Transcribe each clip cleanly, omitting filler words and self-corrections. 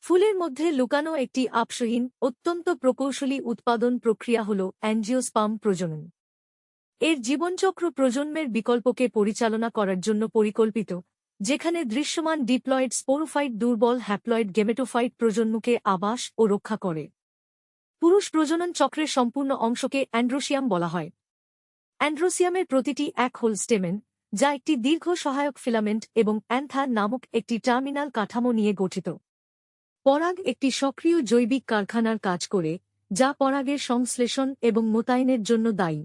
ফুলের মধ্যে লুকানো একটি আপসহীন অত্যন্ত প্রকৌশলী উৎপাদন প্রক্রিয়া হল অ্যাঞ্জিওস্পার্ম প্রজনন। এর জীবনচক্র প্রজন্মের বিকল্পকে পরিচালনা করার জন্য পরিকল্পিত, যেখানে দৃশ্যমান ডিপ্লয়েড স্পোরোফাইট দুর্বল হ্যাপ্লয়েড গেমেটোফাইট প্রজন্মকে আবাস ও রক্ষা করে। পুরুষ প্রজনন চক্রের সম্পূর্ণ অংশকে অ্যান্ড্রোসিয়াম বলা হয়। অ্যান্ড্রোসিয়ামের প্রতিটি এক হোল স্টেমেন, যা একটি দীর্ঘ সহায়ক ফিলামেন্ট এবং অ্যান্থার নামক একটি টার্মিনাল কাঠামো নিয়ে গঠিত। পরাগ একটি সক্রিয় জৈবিক কারখানার কাজ করে, যা পরাগের সংশ্লেষণ এবং মোতায়েনের জন্য দায়ী।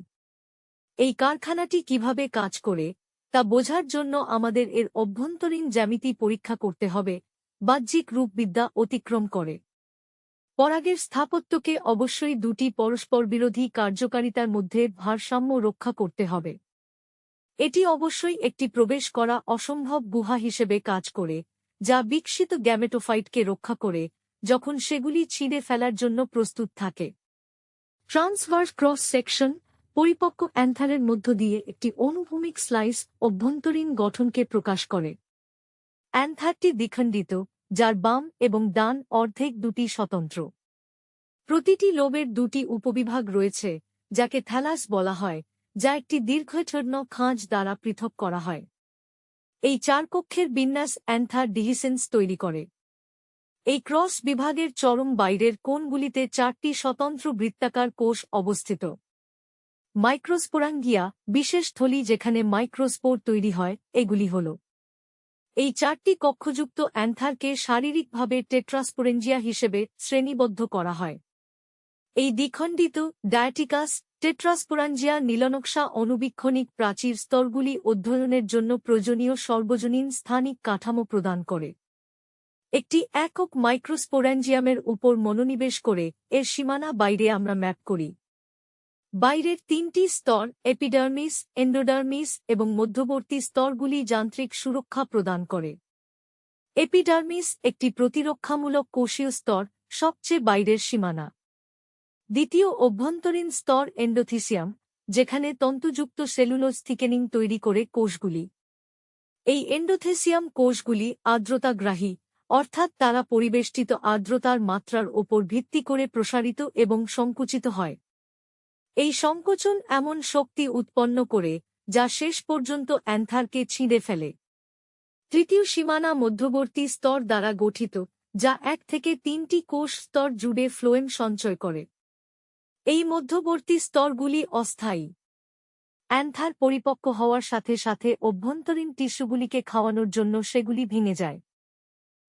এই কারখানাটি কিভাবে কাজ করে তা বোঝার জন্য আমাদের এর অভ্যন্তরীণ জ্যামিতি পরীক্ষা করতে হবে, বাহ্যিক রূপবিদ্যা অতিক্রম করে। পরাগের স্থাপত্যকে অবশ্যই দুটি পরস্পরবিরোধী কার্যকারিতার মধ্যে ভারসাম্য রক্ষা করতে হবে। এটি অবশ্যই একটি প্রবেশ করা অসম্ভব গুহা হিসেবে কাজ করে, যা বিকশিত গ্যামেটোফাইটকে রক্ষা করে যখন সেগুলি ছিঁড়ে ফেলার জন্য প্রস্তুত থাকে। ট্রান্সভার্স ক্রস সেকশন পরিপক্ক অ্যান্থারের মধ্য দিয়ে একটি অনুভূমিক স্লাইস অভ্যন্তরীণ গঠনকে প্রকাশ করে। অ্যান্থারটি দ্বিখণ্ডিত, যার বাম এবং ডান অর্ধেক দুটি স্বতন্ত্র। প্রতিটি লোবের দুটি উপবিভাগ রয়েছে, যাকে থ্যালাস বলা হয়, যা একটি দীর্ঘচূর্ণ খাঁজ দ্বারা পৃথক করা হয়। এই চার কক্ষের বিন্যাস অ্যান্থার ডিহিসেন্স তৈরি করে। এই ক্রস বিভাগের চরম বাইরের কোণগুলিতে চারটি স্বতন্ত্র বৃত্তাকার কোষ অবস্থিত। মাইক্রোস্পোরাঙ্গিয়া, বিশেষ থলি যেখানে মাইক্রোস্পোর তৈরি হয়, এগুলি হল। এই চারটি কক্ষযুক্ত অ্যান্থারকে শারীরিকভাবে টেট্রাস্পোরেঞ্জিয়া হিসেবে শ্রেণীবদ্ধ করা হয়। এই দ্বিখণ্ডিত ডায়াটিকাস টেট্রাস্পোরাঞ্জিয়া নীলনকশা অণুবীক্ষণিক প্রাচীর স্তরগুলি অধ্যয়নের জন্য প্রয়োজনীয় সর্বজনীন স্থানিক কাঠামো প্রদান করে। একটি একক মাইক্রোস্পোরাঞ্জিয়ামের উপর মনোনিবেশ করে এর সীমানা বাইরে আমরা ম্যাপ করি। বাইরের তিনটি স্তর এপিডার্মিস, এন্ডোডার্মিস এবং মধ্যবর্তী স্তরগুলি যান্ত্রিক সুরক্ষা প্রদান করে। এপিডার্মিস একটি প্রতিরক্ষামূলক কোষীয় স্তর, সবচেয়ে বাইরের সীমানা। দ্বিতীয় অভ্যন্তরীণ স্তর এন্ডোথিসিয়াম, যেখানে তন্তুযুক্ত সেলুলোজ থিকেনিং তৈরি করে কোষগুলি। এই এন্ডোথিসিয়াম কোষগুলি আর্দ্রতাগ্রাহী, অর্থাৎ তারা পরিবেষ্টিত আর্দ্রতার মাত্রার ওপর ভিত্তি করে প্রসারিত এবং সংকুচিত হয়। এই সংকোচন এমন শক্তি উৎপন্ন করে যা শেষ পর্যন্ত অ্যান্থারকে ছিঁড়ে ফেলে। তৃতীয় সীমানা মধ্যবর্তী স্তর দ্বারা গঠিত, যা 1 থেকে 3টি কোষ স্তর জুড়ে ফ্লোয়েম সঞ্চয় করে। এই মধ্যবর্তী স্তরগুলি অস্থায়ী। অ্যান্থার পরিপক্ক হওয়ার সাথে সাথে অভ্যন্তরীণ টিস্যুগুলিকে খাওয়ানোর জন্য সেগুলি ভেঙে যায়।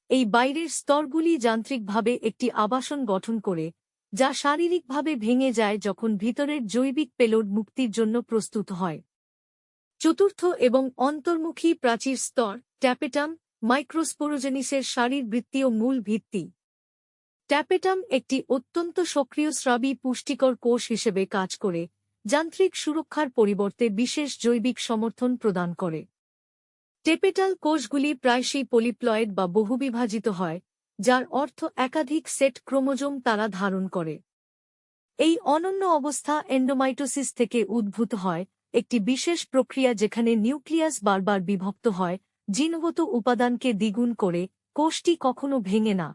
এই বাইরের স্তরগুলি যান্ত্রিকভাবে একটি আবাসন গঠন করে, যা শারীরিকভাবে ভেঙে যায় যখন ভিতরের জৈবিক পেলোড মুক্তির জন্য প্রস্তুত হয়। চতুর্থ এবং অন্তর্মুখী প্রাচীর স্তর ট্যাপেটাম মাইক্রোস্পোরোজেনিসের শারীরবৃত্তীয় মূল ভিত্তি। ট্যাপেটাম একটি অত্যন্ত সক্রিয় স্রাবী পুষ্টিকর কোষ হিসেবে কাজ করে, যান্ত্রিক সুরক্ষার পরিবর্তে বিশেষ জৈবিক সমর্থন প্রদান করে। টেপেটাল কোষগুলি প্রায়শই পলিপ্লয়েড বা বহুবিভাজিত হয়, যার অর্থ একাধিক সেট ক্রোমোজোম তারা ধারণ করে। এই অনন্য অবস্থা এন্ডোমাইটোসিস থেকে উদ্ভূত হয়, একটি বিশেষ প্রক্রিয়া যেখানে নিউক্লিয়াস বারবার বিভক্ত হয়, জিনগত উপাদানকে দ্বিগুণ করে, কোষটি কখনো ভেঙে না।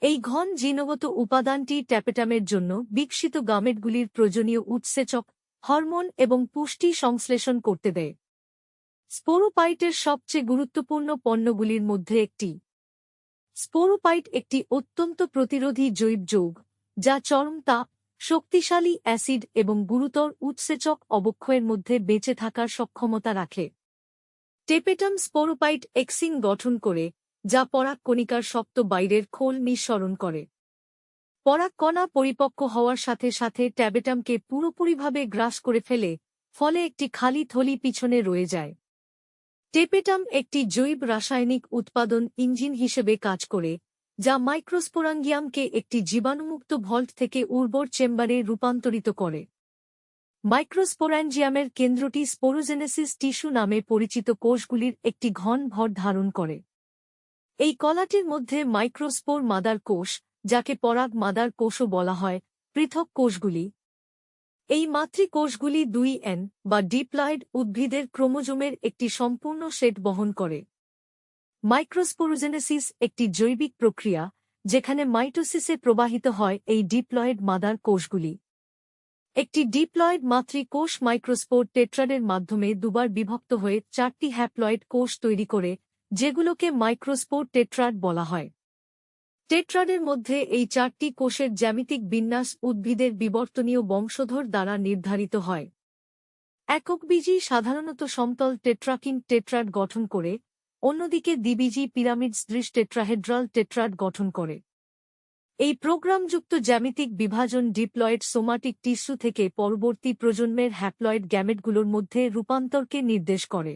এই ঘন জিনগত উপাদানটি ট্যাপেটামের জন্য বিকশিত গামেটগুলির প্রয়োজনীয় উৎসেচক, হরমোন এবং পুষ্টি সংশ্লেষণ করতে দেয়। স্পোরোপাইটের সবচেয়ে গুরুত্বপূর্ণ পণ্যগুলির মধ্যে একটি। স্পোরোপাইট একটি অত্যন্ত প্রতিরোধী জৈব যৌগ, যা চরম তাপ, শক্তিশালী অ্যাসিড এবং গুরুতর উৎসেচক অবক্ষয়ের মধ্যে বেঁচে থাকার সক্ষমতা রাখে। টেপেটাম স্পোরোপাইট এক্সিন গঠন করে, যা পরাগকণিকার শক্ত বাইরের খোল নিঃসরণ করে। পরাগকণা পরিপক্ক হওয়ার সাথে সাথে ট্যাপেটামকে পুরোপুরিভাবে গ্রাস করে ফেলে, ফলে একটি খালি থলি পিছনে রয়ে যায়। টেপেটাম একটি জৈব রাসায়নিক উৎপাদন ইঞ্জিন হিসেবে কাজ করে, যা মাইক্রোস্পোরাঙ্গিয়ামকে একটি জীবাণুমুক্ত ভল্ট থেকে উর্বর চেম্বারে রূপান্তরিত করে। মাইক্রোস্পোরাঞ্জিয়ামের কেন্দ্রটি স্পোরোজেনেসিস টিস্যু নামে পরিচিত কোষগুলির একটি ঘন ভর ধারণ করে। এই কলাটির মধ্যে মাইক্রোস্পোর মাদার কোষ, যাকে পরাগ মাদার কোষও বলা হয়, পৃথক কোষগুলি। এই মাতৃকোষগুলি 2N বা ডিপ্লয়েড উদ্ভিদের ক্রোমোজোমের একটি সম্পূর্ণ সেট বহন করে। মাইক্রোস্পোরোজেনেসিস একটি জৈবিক প্রক্রিয়া, যেখানে মাইটোসিসে প্রবাহিত হয় এই ডিপ্লয়েড মাদার কোষগুলি। একটি ডিপ্লয়েড মাতৃ কোষ মাইক্রোস্পোর টেট্রাডের মাধ্যমে দুবার বিভক্ত হয়ে 4টি হ্যাপ্লয়েড কোষ তৈরি করে, যেগুলোকে মাইক্রোস্পোর টেট্রাড বলা হয়। টেট্রাডের মধ্যে এই 4টি কোষের জ্যামিতিক বিন্যাস উদ্ভিদের বিবর্তনীয় বংশধর দ্বারা নির্ধারিত হয়। এককবীজী সাধারণত সমতল টেট্রাকিন টেট্রাড গঠন করে, অন্যদিকে দ্বিবীজী পিরামিড সদৃশ টেট্রাহেড্রাল টেট্রাড গঠন করে। এই প্রোগ্রামযুক্ত জ্যামিতিক বিভাজন ডিপ্লয়েড সোমাটিক টিস্যু থেকে পরবর্তী প্রজন্মের হ্যাপ্লয়েড গ্যামেটগুলোর মধ্যে রূপান্তরকে নির্দেশ করে।